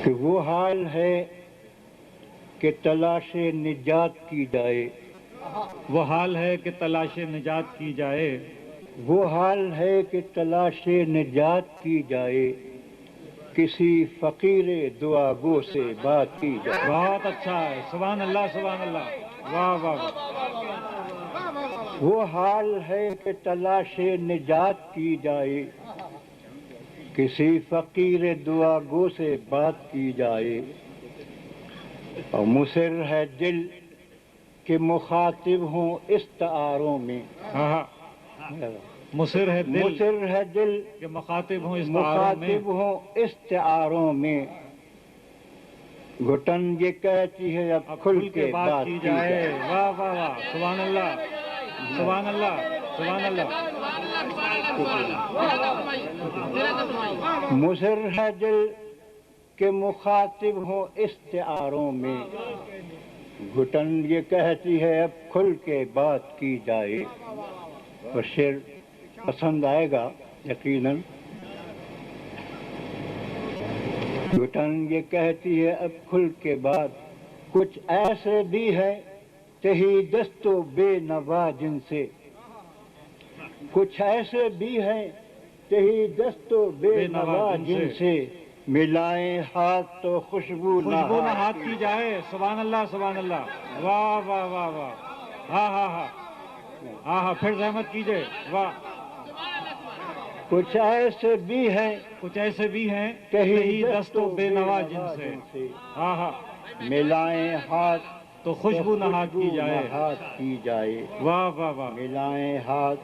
کہ وہ حال ہے کہ تلاش نجات کی جائے، وہ حال ہے کہ تلاش نجات کی جائے، وہ حال ہے کہ تلاش نجات کی جائے، کسی فقیر دعا گو سے بات کی جائے۔ بہت اچھا ہے، سبحان اللہ سبحان اللہ، واہ واہ واہ، وہ حال ہے کہ تلاش نجات کی جائے، کسی فقیر دعا گو سے بات کی جائے، اور مصر ہے دل کہ مخاطب ہوں استعاروں میں، ہاں ہاں، مصر ہے دل مصر ہے دل کہ مخاطب ہوں استعاروں میں، مخاطب ہوں استعاروں میں، گھٹن یہ کہتی ہے اب کھل کے بات کی جائے۔ واہ واہ واہ، سبحان اللہ سبحان اللہ سبحان اللہ، مصر ہے دل کہ مخاطب ہوں استعاروں میں، گھٹن یہ کہتی ہے اب کھل کے بات کی جائے۔ اور شعر پسند آئے گا یقیناً۔ گھٹن یہ کہتی ہے اب کھل کے بات، کچھ ایسے بھی ہے تہی دست و بے نوا جن سے، کچھ ایسے بھی ہیں تہی دست و بے نوا جن سے، ملائیں ہاتھ تو خوشبو نہ ہاتھ کی جائے۔ سبحان اللہ سبحان اللہ، واہ واہ واہ واہ، ہاں ہاں ہاں ہاں ہاں، پھر زحمت کیجئے، واہ۔ کچھ ایسے بھی ہیں کچھ ایسے بھی ہیں تہی دست و بے نوا جن سے، ہاں ہاں، ملائیں ہاتھ تو خوشبو نہ ہاتھ کی جائے، ہاتھ کی جائے، واہ واہ واہ، ملائیں ہاتھ